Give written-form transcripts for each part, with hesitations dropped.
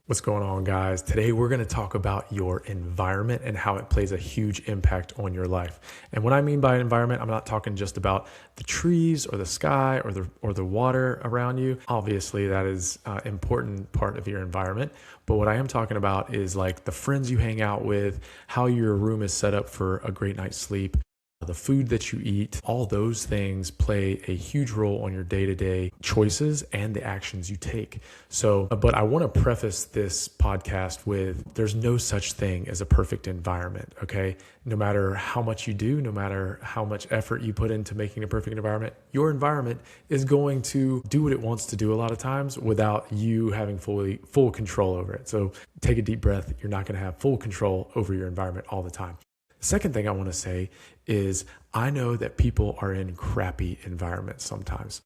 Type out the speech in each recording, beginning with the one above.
What's going on, guys? Today we're going to talk about your environment and how it plays a huge impact on your life. And what I mean by environment, I'm not talking just about the trees or the sky or the water around you. Obviously, that is an important part of your environment. But what I am talking about is like the friends you hang out with, how your room is set up for a great night's sleep, the food that you eat. All those things play a huge role on your day-to-day choices and the actions you take. But I want to preface this podcast with there's no such thing as a perfect environment, okay? No matter how much you do, no matter how much effort you put into making a perfect environment, your environment is going to do what it wants to do a lot of times without you having full control over it. So take a deep breath. You're not going to have full control over your environment all the time. Second thing I want to say is I know that people are in crappy environments sometimes.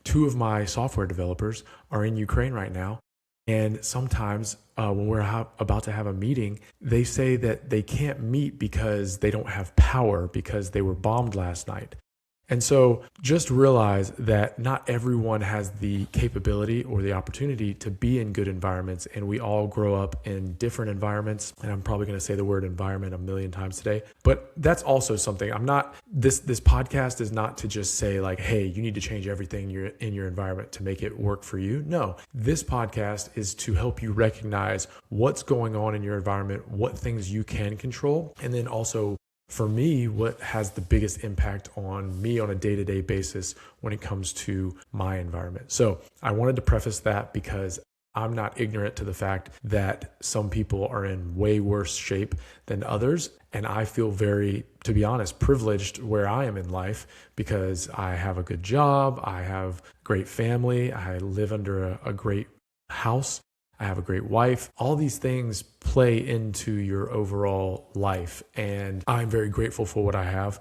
Two of my software developers are in Ukraine right now. And sometimes when we're about to have a meeting, they say that they can't meet because they don't have power because they were bombed last night. And so just realize that not everyone has the capability or the opportunity to be in good environments. And we all grow up in different environments. And I'm probably going to say the word environment a million times today, but that's also something this podcast is not to just say like, hey, you need to change everything in your environment to make it work for you. No, this podcast is to help you recognize what's going on in your environment, what things you can control, and then also for me, what has the biggest impact on me on a day-to-day basis when it comes to my environment. So I wanted to preface that because I'm not ignorant to the fact that some people are in way worse shape than others. And I feel very, to be honest, privileged where I am in life because I have a good job, I have a great family, I live under a great house, I have a great wife. All these things play into your overall life. And I'm very grateful for what I have.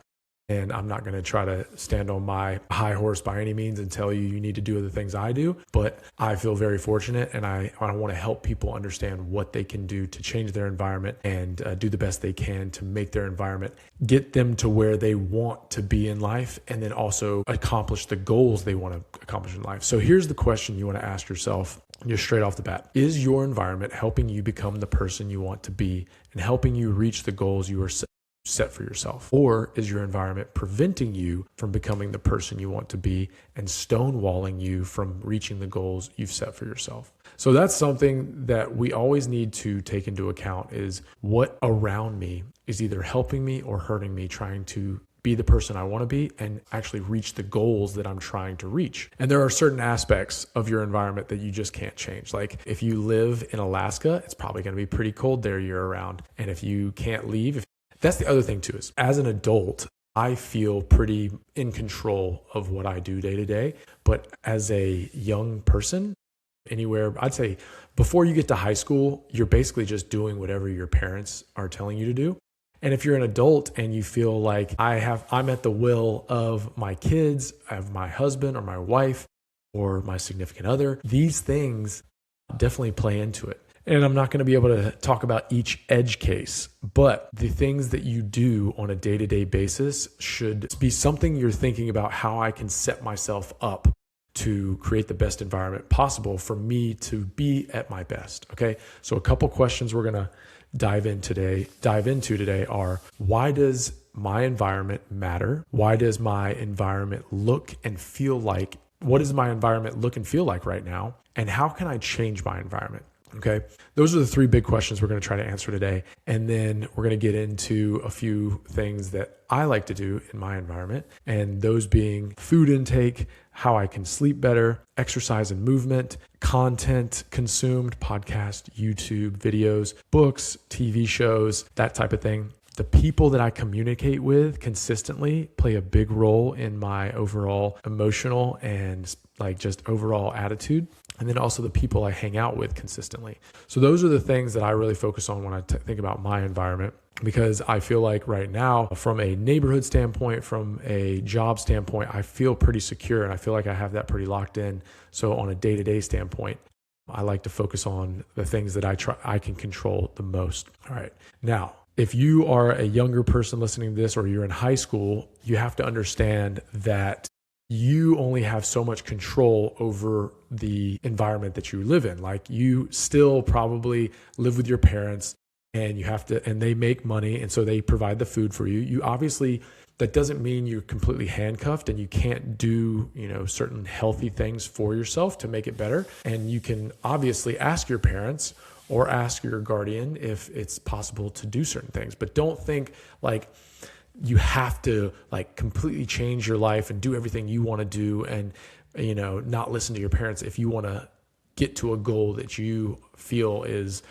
And I'm not going to try to stand on my high horse by any means and tell you need to do the things I do. But I feel very fortunate and I want to help people understand what they can do to change their environment and do the best they can to make their environment, get them to where they want to be in life, and then also accomplish the goals they want to accomplish in life. So here's the question you want to ask yourself just straight off the bat. Is your environment helping you become the person you want to be and helping you reach the goals you are set for yourself? Or is your environment preventing you from becoming the person you want to be and stonewalling you from reaching the goals you've set for yourself? So that's something that we always need to take into account is what around me is either helping me or hurting me trying to be the person I want to be and actually reach the goals that I'm trying to reach. And there are certain aspects of your environment that you just can't change. Like if you live in Alaska, it's probably going to be pretty cold there year round. And if you can't leave, that's the other thing too, is as an adult, I feel pretty in control of what I do day to day. But as a young person, anywhere, I'd say before you get to high school, you're basically just doing whatever your parents are telling you to do. And if you're an adult and you feel like I'm at the will of my kids, of my husband or my wife or my significant other, these things definitely play into it. And I'm not going to be able to talk about each edge case, but the things that you do on a day-to-day basis should be something you're thinking about in I can set myself up to create the best environment possible for me to be at my best. Okay. So a couple questions we're going to dive into today are, why does my environment matter? Why does my environment look and feel like, what does my environment look and feel like right now? And how can I change my environment? Okay. Those are the three big questions we're going to try to answer today. And then we're going to get into a few things that I like to do in my environment. And those being food intake, how I can sleep better, exercise and movement, content consumed, podcast, YouTube, videos, books, TV shows, that type of thing. The people that I communicate with consistently play a big role in my overall emotional and like just overall attitude. And then also the people I hang out with consistently. So those are the things that I really focus on when I think about my environment, because I feel like right now, from a neighborhood standpoint, from a job standpoint, I feel pretty secure and I feel like I have that pretty locked in. So on a day-to-day standpoint, I like to focus on the things that I can control the most. All right. Now, if you are a younger person listening to this or you're in high school, you have to understand that you only have so much control over the environment that you live in. Like, you still probably live with your parents, and and they make money, and so they provide the food for you. You obviously, that doesn't mean you're completely handcuffed and you can't do, certain healthy things for yourself to make it better. And you can obviously ask your parents or ask your guardian if it's possible to do certain things, but don't think like you have to like completely change your life and do everything you want to do and, not listen to your parents if you want to get to a goal that you feel is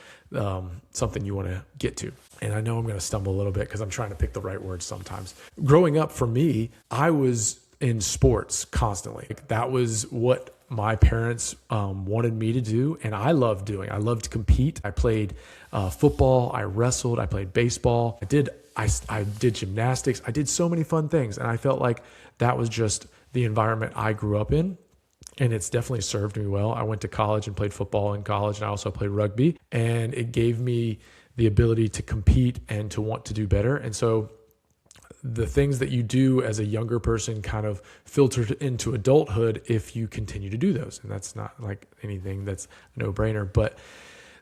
something you want to get to. And I know I'm going to stumble a little bit because I'm trying to pick the right words sometimes. Growing up for me, I was in sports constantly. That was what my parents wanted me to do, and I loved doing. I loved to compete. I played football. I wrestled. I played baseball. I did gymnastics. I did so many fun things, and I felt like that was just the environment I grew up in. And it's definitely served me well. I went to college and played football in college, and I also played rugby. And it gave me the ability to compete and to want to do better. And so the things that you do as a younger person kind of filtered into adulthood if you continue to do those. And that's not like anything that's a no-brainer, but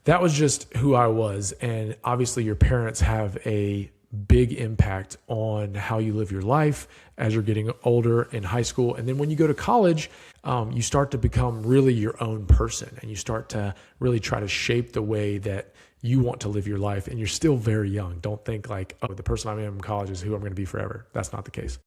that was just who I was. And obviously your parents have a big impact on how you live your life as you're getting older in high school. And then when you go to college, you start to become really your own person, and you start to really try to shape the way that you want to live your life. And you're still very young. Don't think like, oh, the person I am in college is who I'm going to be forever. That's not the case.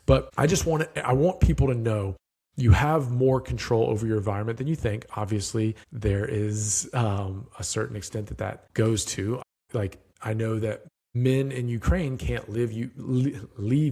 But I want people to know you have more control over your environment than you think. Obviously, there is a certain extent that goes to. Like, I know that men in Ukraine can't leave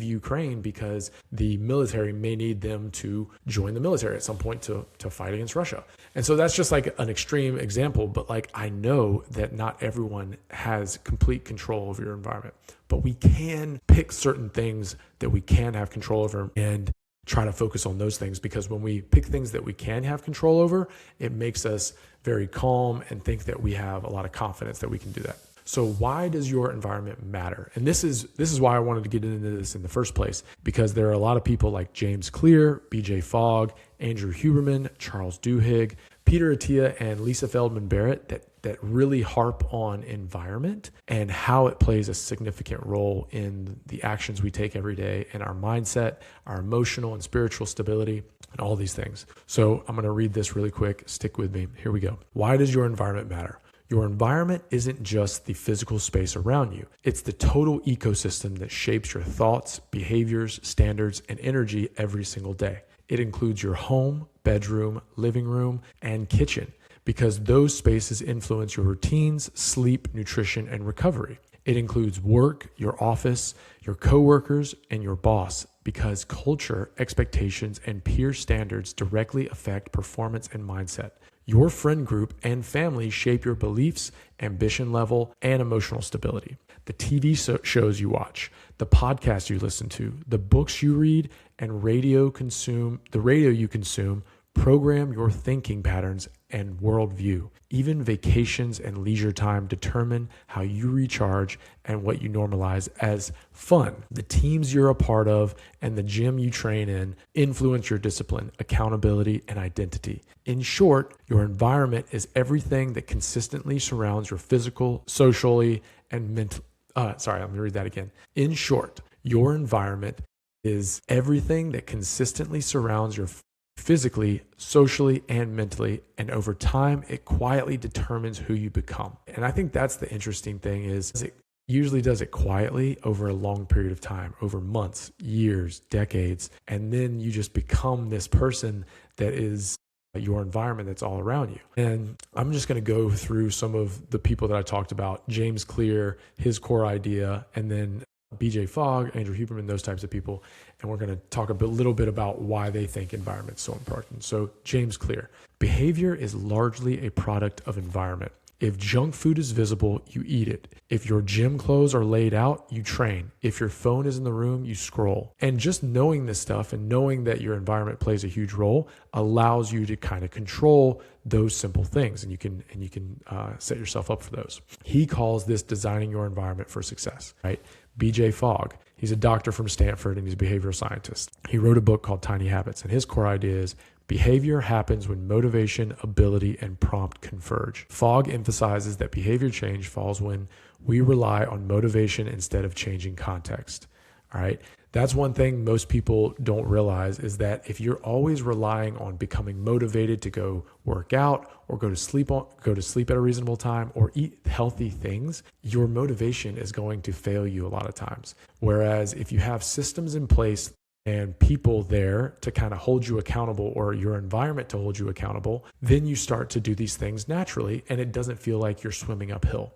Ukraine because the military may need them to join the military at some point to fight against Russia. And so that's just like an extreme example, but like, I know that not everyone has complete control over your environment, but we can pick certain things that we can have control over and try to focus on those things, because when we pick things that we can have control over, it makes us very calm and think that we have a lot of confidence that we can do that. So why does your environment matter? And this is why I wanted to get into this in the first place, because there are a lot of people like James Clear, BJ Fogg, Andrew Huberman, Charles Duhigg, Peter Attia, and Lisa Feldman Barrett that really harp on environment and how it plays a significant role in the actions we take every day and our mindset, our emotional and spiritual stability, and all these things. So I'm going to read this really quick. Stick with me. Here we go. Why does your environment matter? Your environment isn't just the physical space around you. It's the total ecosystem that shapes your thoughts, behaviors, standards, and energy every single day. It includes your home, bedroom, living room, and kitchen, because those spaces influence your routines, sleep, nutrition, and recovery. It includes work, your office, your coworkers, and your boss, because culture, expectations, and peer standards directly affect performance and mindset. Your friend group and family shape your beliefs, ambition level, and emotional stability. The TV shows you watch, the podcasts you listen to, the books you read, and the radio you consume program your thinking patterns and worldview. Even vacations and leisure time determine how you recharge and what you normalize as fun. The teams you're a part of and the gym you train in influence your discipline, accountability, and identity. In short, your environment is everything that consistently surrounds your physical, socially, and mental. Let me read that again. In short, your environment is everything that consistently surrounds your physically, socially, and mentally, and over time, it quietly determines who you become. And I think that's the interesting thing is it usually does it quietly over a long period of time, over months, years, decades, and then you just become this person that is your environment that's all around you. And I'm just going to go through some of the people that I talked about, James Clear, his core idea, and then BJ Fogg, Andrew Huberman, those types of people. And we're going to talk a little bit about why they think environment's so important. So James Clear, behavior is largely a product of environment. If junk food is visible, you eat it. If your gym clothes are laid out, you train. If your phone is in the room, you scroll. And just knowing this stuff and knowing that your environment plays a huge role allows you to kind of control those simple things, and you can set yourself up for those. He calls this designing your environment for success, right? BJ Fogg, He's a doctor from Stanford and he's a behavioral scientist. He wrote a book called Tiny Habits, and his core idea is behavior happens when motivation, ability, and prompt converge. Fogg emphasizes that behavior change falls when we rely on motivation instead of changing context. All right. That's one thing most people don't realize, is that if you're always relying on becoming motivated to go work out or go to sleep at a reasonable time or eat healthy things, your motivation is going to fail you a lot of times. Whereas if you have systems in place and people there to kind of hold you accountable, or your environment to hold you accountable, then you start to do these things naturally and it doesn't feel like you're swimming uphill.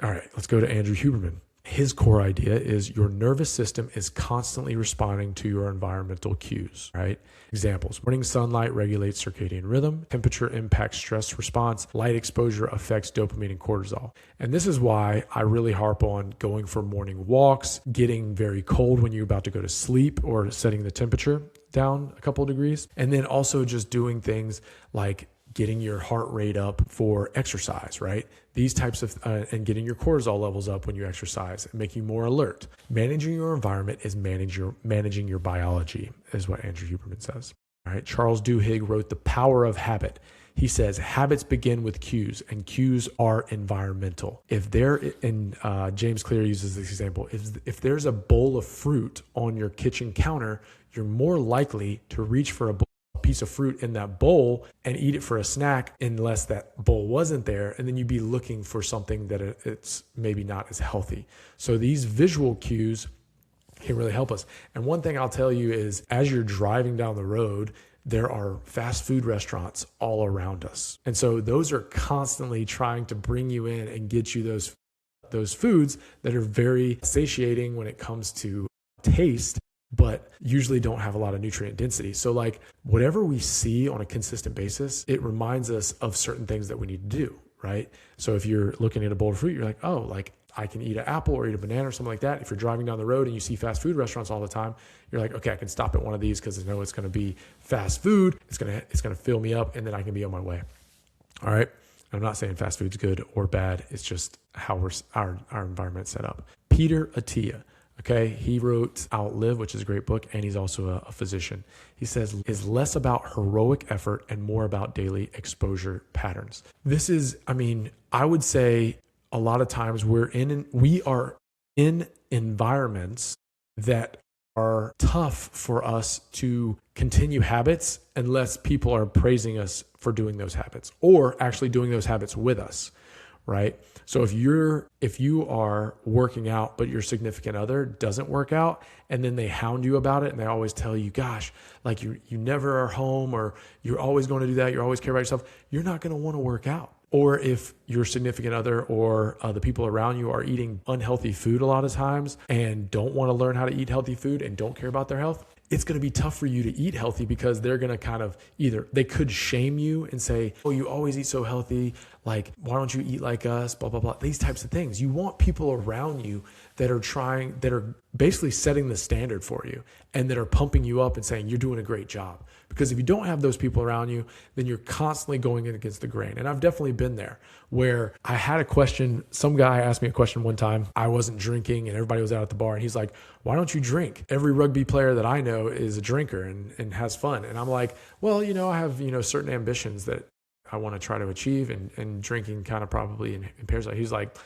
All right, let's go to Andrew Huberman. His core idea is your nervous system is constantly responding to your environmental cues, right? Examples: morning sunlight regulates circadian rhythm, temperature impacts stress response, light exposure affects dopamine and cortisol. And this is why I really harp on going for morning walks, getting very cold when you're about to go to sleep, or setting the temperature down a couple of degrees. And then also just doing things like getting your heart rate up for exercise, right? These types of, and getting your cortisol levels up when you exercise and make you more alert. Managing your environment is managing your biology, is what Andrew Huberman says. All right. Charles Duhigg wrote The Power of Habit. He says, habits begin with cues, and cues are environmental. If James Clear uses this example, if there's a bowl of fruit on your kitchen counter, you're more likely to reach for a piece of fruit in that bowl and eat it for a snack unless that bowl wasn't there, and then you'd be looking for something that it's maybe not as healthy. So these visual cues can really help us. And one thing I'll tell you is, as you're driving down the road, there are fast food restaurants all around us, and so those are constantly trying to bring you in and get you those foods that are very satiating when it comes to taste, but usually don't have a lot of nutrient density. So like whatever we see on a consistent basis, it reminds us of certain things that we need to do, right? So if you're looking at a bowl of fruit, you're like, oh, like I can eat an apple or eat a banana or something like that. If you're driving down the road and you see fast food restaurants all the time, you're like, okay, I can stop at one of these because I know it's going to be fast food. It's going to fill me up, and then I can be on my way. All right. I'm not saying fast food's good or bad. It's just how our environment's set up. Peter Attia. Okay, he wrote Outlive, which is a great book, and he's also a physician. He says, is less about heroic effort and more about daily exposure patterns. This is, I would say a lot of times we are in environments that are tough for us to continue habits unless people are praising us for doing those habits or actually doing those habits with us. Right? So if you are working out, but your significant other doesn't work out, and then they hound you about it and they always tell you, gosh, like you never are home, or you're always going to do that, you're always care about yourself, you're not going to want to work out. Or if your significant other or the people around you are eating unhealthy food a lot of times and don't want to learn how to eat healthy food and don't care about their health, it's going to be tough for you to eat healthy, because they're going to kind of they could shame you and say, oh, you always eat so healthy. Like, why don't you eat like us? Blah, blah, blah. These types of things. You want people around you that are basically setting the standard for you and that are pumping you up and saying, you're doing a great job. Because if you don't have those people around you, then you're constantly going in against the grain. And I've definitely been there, where I had a question. Some guy asked me a question one time. I wasn't drinking and everybody was out at the bar, and he's like, why don't you drink? Every rugby player that I know is a drinker and has fun. And I'm like, well, I have, certain ambitions that I want to try to achieve, and drinking kind of probably impairs that. He's like,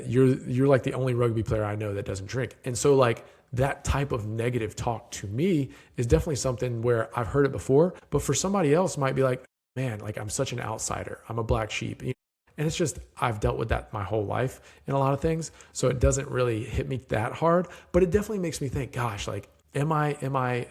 you're like the only rugby player I know that doesn't drink. And so like that type of negative talk to me is definitely something where I've heard it before, but for somebody else might be like, man, like I'm such an outsider. I'm a black sheep. And it's just, I've dealt with that my whole life in a lot of things. So it doesn't really hit me that hard, but it definitely makes me think, gosh, like, am I,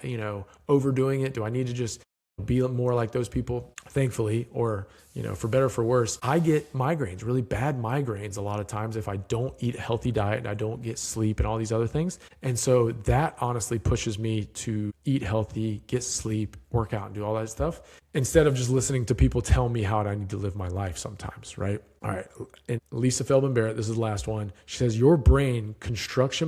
overdoing it? Do I need to just be more like those people? Thankfully, or, for better or for worse, I get migraines, really bad migraines a lot of times if I don't eat a healthy diet and I don't get sleep and all these other things. And so that honestly pushes me to eat healthy, get sleep, work out, and do all that stuff, instead of just listening to people tell me how I need to live my life sometimes, right? All right. And Lisa Feldman Barrett, this is the last one. She says, your brain constructs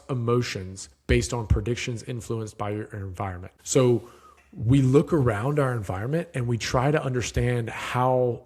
emotions based on predictions influenced by your environment. So we look around our environment and we try to understand how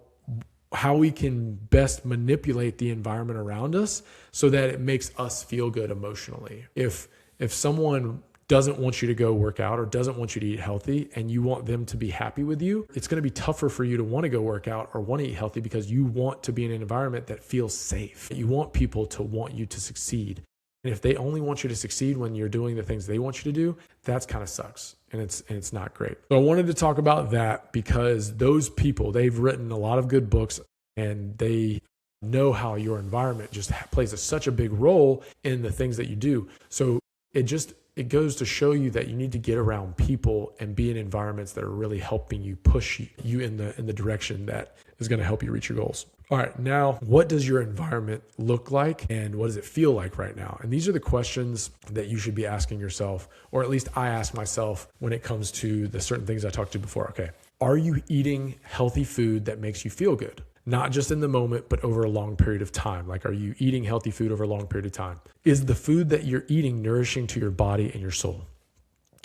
how we can best manipulate the environment around us so that it makes us feel good emotionally. If someone doesn't want you to go work out or doesn't want you to eat healthy and you want them to be happy with you, it's going to be tougher for you to want to go work out or want to eat healthy because you want to be in an environment that feels safe. You want people to want you to succeed. And if they only want you to succeed when you're doing the things they want you to do, that's kind of sucks. And it's not great. So I wanted to talk about that because those people, they've written a lot of good books and they know how your environment just plays such a big role in the things that you do. So it goes to show you that you need to get around people and be in environments that are really helping you push you in the direction that is going to help you reach your goals. All right, now what does your environment look like and what does it feel like right now? And these are the questions that you should be asking yourself, or at least I ask myself when it comes to the certain things I talked to before. Okay, are you eating healthy food that makes you feel good? Not just in the moment, but over a long period of time. Like, are you eating healthy food over a long period of time? Is the food that you're eating nourishing to your body and your soul?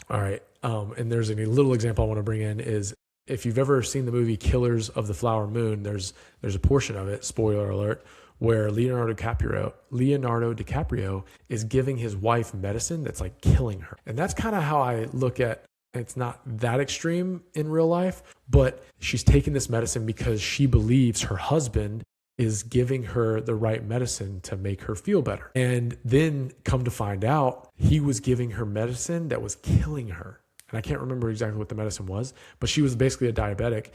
All right. And there's a little example I want to bring in is if you've ever seen the movie Killers of the Flower Moon, there's a portion of it, spoiler alert, where Leonardo DiCaprio is giving his wife medicine that's like killing her. And that's kind of how I look at. It's not that extreme in real life, but she's taking this medicine because she believes her husband is giving her the right medicine to make her feel better. And then come to find out, he was giving her medicine that was killing her. And I can't remember exactly what the medicine was, but she was basically a diabetic.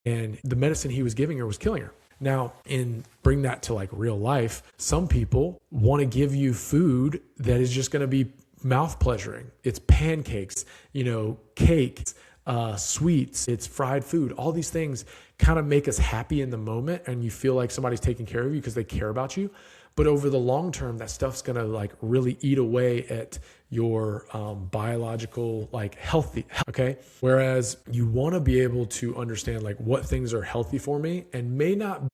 And the medicine he was giving her was killing her. Now, bring that to like real life, some people want to give you food that is just going to be mouth pleasuring. It's pancakes, cakes, sweets, it's fried food. All these things kind of make us happy in the moment and you feel like somebody's taking care of you because they care about you. But over the long term, that stuff's going to like really eat away at your biological healthy. Okay. Whereas you want to be able to understand like what things are healthy for me and may not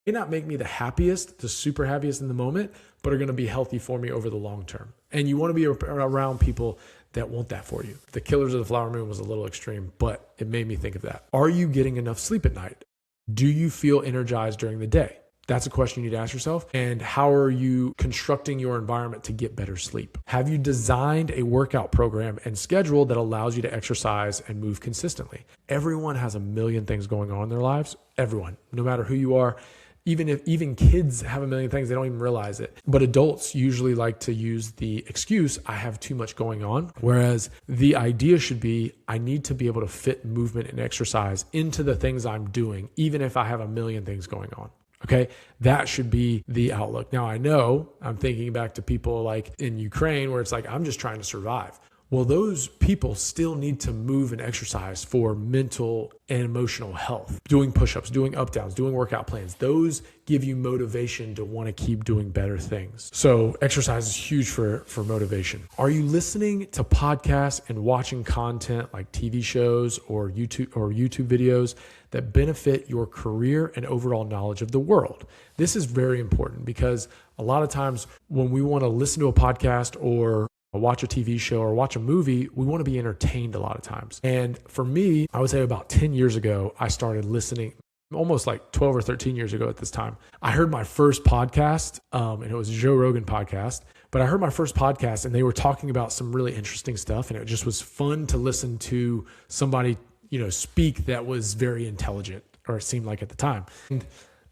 make me the super happiest in the moment, but are going to be healthy for me over the long term. And you want to be around people that want that for you. The Killers of the Flower Moon was a little extreme, but it made me think of that. Are you getting enough sleep at night? Do you feel energized during the day? That's a question you need to ask yourself. And how are you constructing your environment to get better sleep? Have you designed a workout program and schedule that allows you to exercise and move consistently? Everyone has a million things going on in their lives. Everyone, no matter who you are. Even kids have a million things, they don't even realize it. But adults usually like to use the excuse, I have too much going on. Whereas the idea should be, I need to be able to fit movement and exercise into the things I'm doing, even if I have a million things going on. Okay, that should be the outlook. Now, I know I'm thinking back to people like in Ukraine where it's like, I'm just trying to survive. Well, those people still need to move and exercise for mental and emotional health. Doing push-ups, doing up-downs, doing workout plans. Those give you motivation to want to keep doing better things. So exercise is huge for motivation. Are you listening to podcasts and watching content like TV shows or YouTube videos that benefit your career and overall knowledge of the world? This is very important because a lot of times when we want to listen to a podcast or watch a TV show or watch a movie, we want to be entertained a lot of times. And for me, I would say about 10 years ago, I started listening, almost like 12 or 13 years ago at this time. I heard my first podcast, and it was a Joe Rogan podcast, but I heard my first podcast and they were talking about some really interesting stuff. And it just was fun to listen to somebody, speak that was very intelligent, or it seemed like at the time. And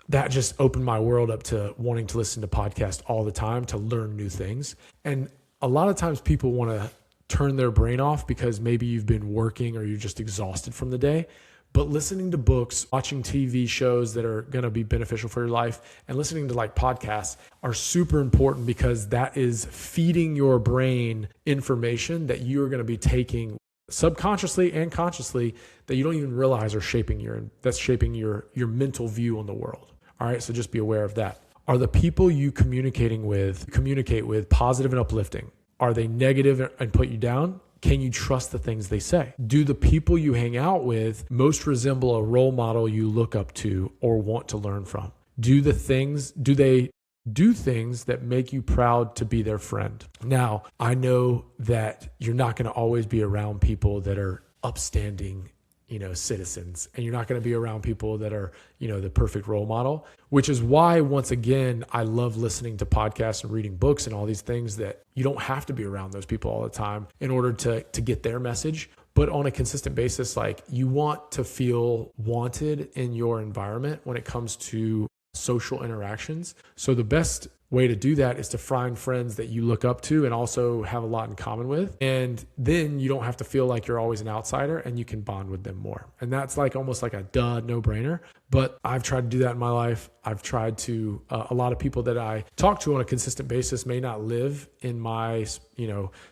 that just opened my world up to wanting to listen to podcasts all the time to learn new things. And a lot of times people want to turn their brain off because maybe you've been working or you're just exhausted from the day. But listening to books, watching TV shows that are going to be beneficial for your life, and listening to podcasts are super important because that is feeding your brain information that you're going to be taking subconsciously and consciously that you don't even realize are shaping your mental view on the world. All right. So just be aware of that. Are the people you communicate with positive and uplifting? Are they negative and put you down? Can you trust the things they say? Do the people you hang out with most resemble a role model you look up to or want to learn from? Do they do things that make you proud to be their friend? Now, I know that you're not going to always be around people that are upstanding citizens, and you're not going to be around people that are, the perfect role model, which is why, once again, I love listening to podcasts and reading books and all these things that you don't have to be around those people all the time in order to get their message. But on a consistent basis, like, you want to feel wanted in your environment when it comes to social interactions. So the best way to do that is to find friends that you look up to and also have a lot in common with. And then you don't have to feel like you're always an outsider, and you can bond with them more. And that's like almost like a no-brainer. But I've tried to do that in my life. I've tried to, a lot of people that I talk to on a consistent basis may not live in my,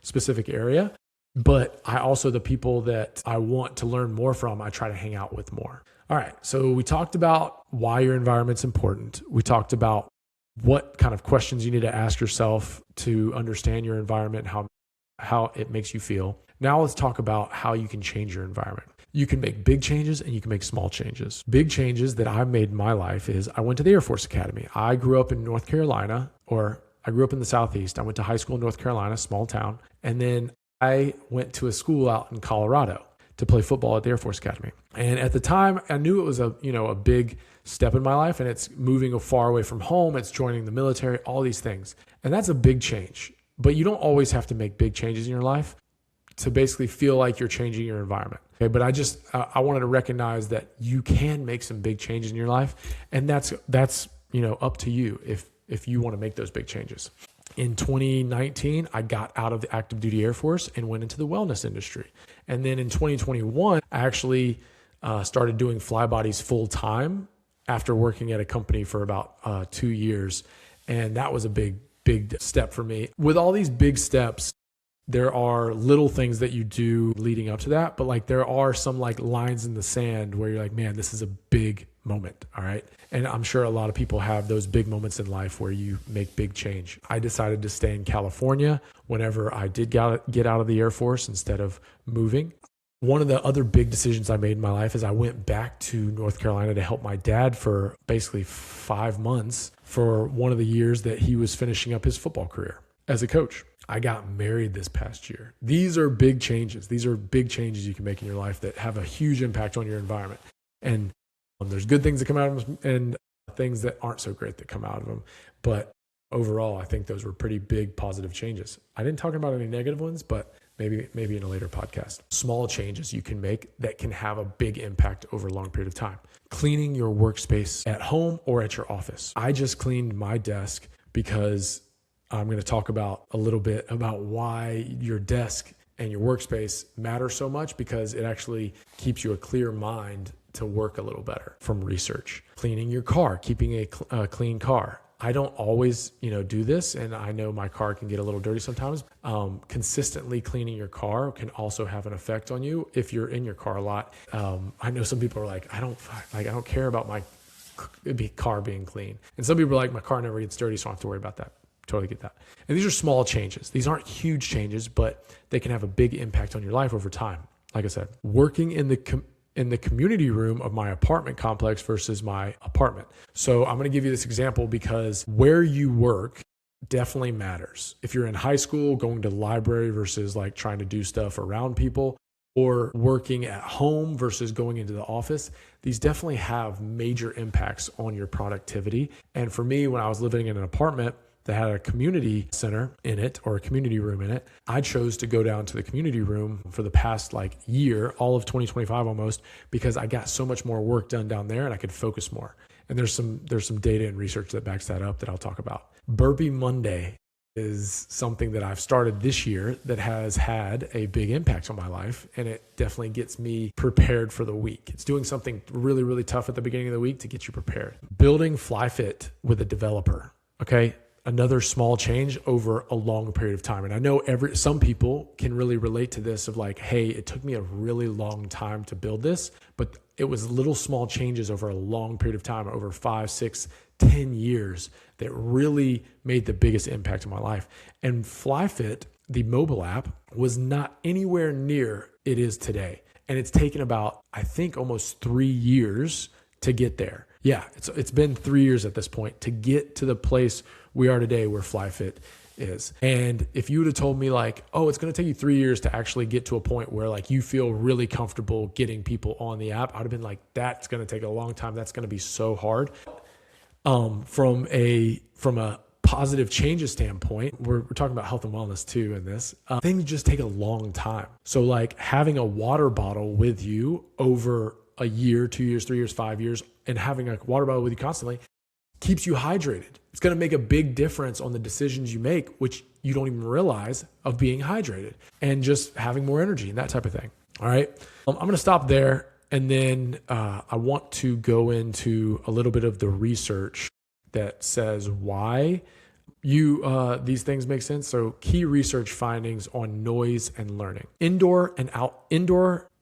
specific area. But the people that I want to learn more from, I try to hang out with more. All right. So we talked about why your environment's important. We talked about what kind of questions you need to ask yourself to understand your environment, how it makes you feel. Now let's talk about how you can change your environment. You can make big changes and you can make small changes. Big changes that I've made in my life is I went to the Air Force Academy. I grew up in North Carolina, or I grew up in the Southeast. I went to high school in North Carolina, small town. And then I went to a school out in Colorado to play football at the Air Force Academy. And at the time, I knew it was a big step in my life, and it's moving far away from home. It's joining the military, all these things. And that's a big change. But you don't always have to make big changes in your life to basically feel like you're changing your environment. Okay, but I wanted to recognize that you can make some big changes in your life, and that's up to you if you want to make those big changes. In 2019, I got out of the active duty Air Force and went into the wellness industry. And then in 2021, I actually started doing fly bodies full time after working at a company for about 2 years. And that was a big step for me. With all these big steps, there are little things that you do leading up to that, but like there are some like lines in the sand where you're like, man, this is a big moment. All right. And I'm sure a lot of people have those big moments in life where you make big change. I decided to stay in California whenever I did get out of the Air Force instead of moving. One of the other big decisions I made in my life is I went back to North Carolina to help my dad for basically 5 months for one of the years that he was finishing up his football career as a coach. I got married this past year. These are big changes. These are big changes you can make in your life that have a huge impact on your environment. And there's good things that come out of them and things that aren't so great that come out of them. But overall, I think those were pretty big positive changes. I didn't talk about any negative ones, but maybe in a later podcast. Small changes you can make that can have a big impact over a long period of time. Cleaning your workspace at home or at your office. I just cleaned my desk because I'm going to talk about a little bit about why your desk and your workspace matter so much, because it actually keeps you a clear mind to work a little better from research. Cleaning your car, keeping a clean car. I don't always, do this, and I know my car can get a little dirty sometimes. Consistently cleaning your car can also have an effect on you if you're in your car a lot. I know some people are like, I don't care about my car being clean, and some people are like, my car never gets dirty, so I don't have to worry about that. Totally get that. And these are small changes. These aren't huge changes, but they can have a big impact on your life over time. Like I said, working in the community room of my apartment complex versus my apartment. So I'm going to give you this example because where you work definitely matters. If you're in high school, going to the library versus like trying to do stuff around people, or working at home versus going into the office, these definitely have major impacts on your productivity. And for me, when I was living in an apartment that had a community center in it or a community room in it, I chose to go down to the community room for the past year, all of 2025 almost, because I got so much more work done down there and I could focus more. And there's some data and research that backs that up that I'll talk about. Burpee Monday is something that I've started this year that has had a big impact on my life, and it definitely gets me prepared for the week. It's doing something really, really tough at the beginning of the week to get you prepared. Building FlyFit with a developer, okay? Another small change over a long period of time. And I know some people can really relate to this of like, hey, it took me a really long time to build this, but it was little small changes over a long period of time, over 5, 6, 10 years that really made the biggest impact on my life. And FlyFit, the mobile app, was not anywhere near it is today. And it's taken about, I think, almost 3 years to get there. Yeah, it's been 3 years at this point to get to the place we are today where FlyFit is. And if you would have told me like, oh, it's going to take you 3 years to actually get to a point where like you feel really comfortable getting people on the app, I'd have been like, that's going to take a long time. That's going to be so hard. From a positive changes standpoint, we're talking about health and wellness too in this. Things just take a long time. So like having a water bottle with you over a year, 2 years, 3 years, 5 years, and having a water bottle with you constantly keeps you hydrated. It's going to make a big difference on the decisions you make, which you don't even realize, of being hydrated and just having more energy and that type of thing. All right. I'm going to stop there. And then I want to go into a little bit of the research that says why these things make sense. So key research findings on noise and learning. Indoor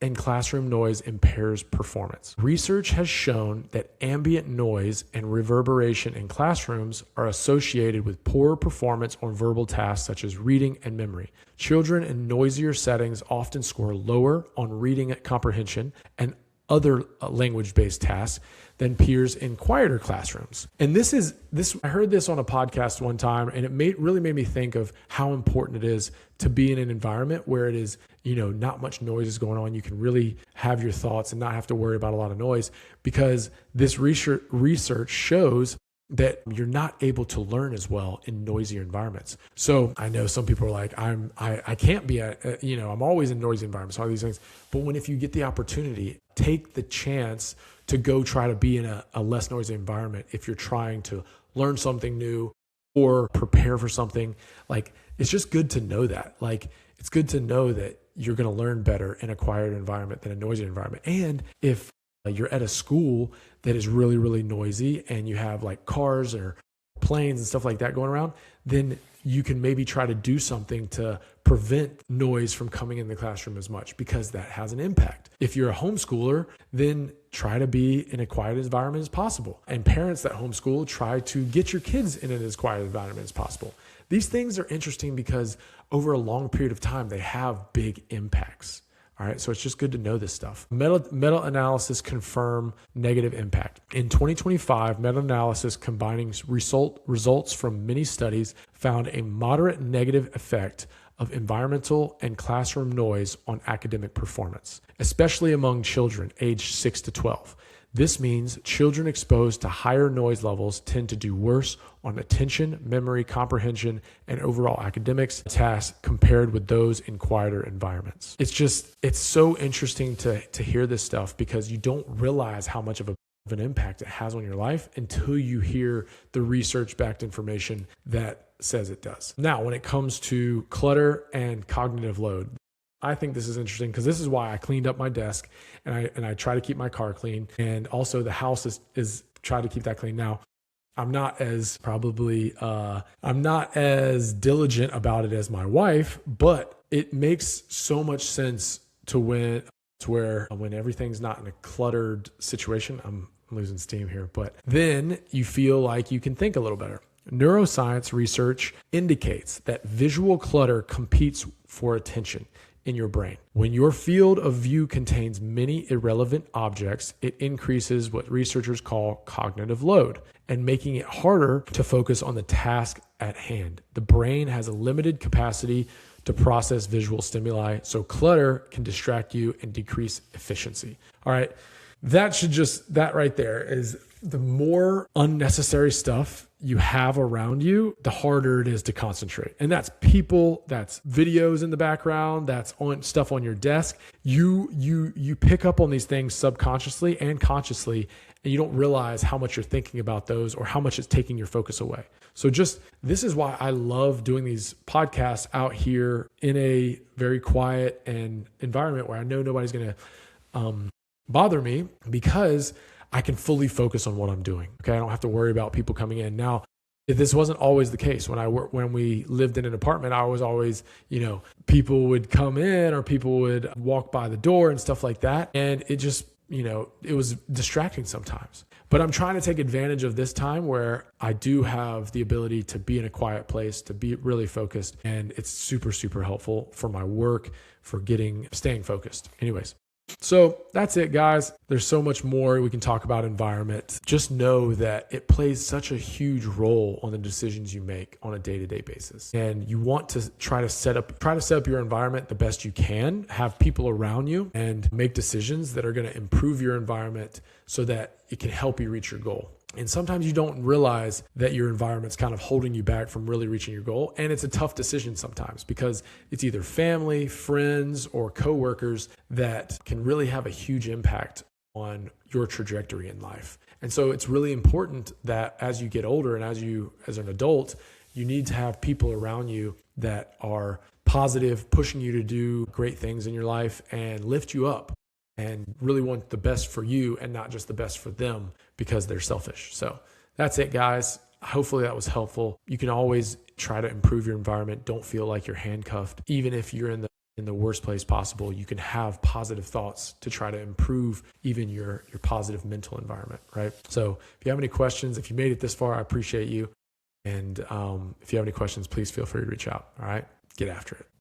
and classroom noise impairs performance. Research has shown that ambient noise and reverberation in classrooms are associated with poorer performance on verbal tasks such as reading and memory. Children in noisier settings often score lower on reading comprehension and other language-based tasks than peers in quieter classrooms. And I heard this on a podcast one time, and it really made me think of how important it is to be in an environment where it is, not much noise is going on. You can really have your thoughts and not have to worry about a lot of noise, because this research shows that you're not able to learn as well in noisier environments. So I know some people are like, I can't be I'm always in noisy environments, all these things. But if you get the opportunity, take the chance to go try to be in a less noisy environment. If you're trying to learn something new or prepare for something, like, it's just good to know that. Like, it's good to know that you're going to learn better in a quieter environment than a noisy environment. And if you're at a school that is really, really noisy and you have like cars or planes and stuff like that going around, then you can maybe try to do something to prevent noise from coming in the classroom as much, because that has an impact. If you're a homeschooler, then try to be in a quiet environment as possible. And parents that homeschool, try to get your kids in an as quiet environment as possible. These things are interesting because over a long period of time, they have big impacts. All right, so it's just good to know this stuff. Meta-analysis confirm negative impact. In 2025, meta-analysis combining results from many studies found a moderate negative effect of environmental and classroom noise on academic performance, especially among children aged 6 to 12. This means children exposed to higher noise levels tend to do worse on attention, memory, comprehension, and overall academics tasks compared with those in quieter environments. It's so interesting to hear this stuff, because you don't realize how much of an impact it has on your life until you hear the research-backed information that says it does. Now, when it comes to clutter and cognitive load, I think this is interesting, because this is why I cleaned up my desk and I try to keep my car clean. And also the house is try to keep that clean. Now, I'm not as diligent about it as my wife, but it makes so much sense to where when everything's not in a cluttered situation. I'm losing steam here, but then you feel like you can think a little better. Neuroscience research indicates that visual clutter competes for attention in your brain. When your field of view contains many irrelevant objects, it increases what researchers call cognitive load and making it harder to focus on the task at hand. The brain has a limited capacity to process visual stimuli, so clutter can distract you and decrease efficiency. All right, that right there is the more unnecessary stuff you have around you, the harder it is to concentrate. And that's people, that's videos in the background, that's on stuff on your desk. You pick up on these things subconsciously and consciously, and you don't realize how much you're thinking about those or how much it's taking your focus away. So this is why I love doing these podcasts out here in a very quiet and environment where I know nobody's going to bother me, because I can fully focus on what I'm doing. Okay. I don't have to worry about people coming in. Now, this wasn't always the case. When we lived in an apartment, I was always, people would come in or people would walk by the door and stuff like that. And it just, it was distracting sometimes. But I'm trying to take advantage of this time where I do have the ability to be in a quiet place, to be really focused. And it's super, super helpful for my work, for staying focused. Anyways. So that's it, guys. There's so much more we can talk about environment. Just know that it plays such a huge role on the decisions you make on a day-to-day basis. And you want to try to set up your environment the best you can, have people around you, and make decisions that are going to improve your environment so that it can help you reach your goal. And sometimes you don't realize that your environment's kind of holding you back from really reaching your goal. And it's a tough decision sometimes because it's either family, friends, or coworkers that can really have a huge impact on your trajectory in life. And so it's really important that as you get older and as an adult, you need to have people around you that are positive, pushing you to do great things in your life and lift you up, and really want the best for you and not just the best for them because they're selfish. So that's it, guys. Hopefully that was helpful. You can always try to improve your environment. Don't feel like you're handcuffed. Even if you're in the worst place possible, you can have positive thoughts to try to improve even your positive mental environment, right? So if you have any questions, if you made it this far, I appreciate you. And if you have any questions, please feel free to reach out. All right, get after it.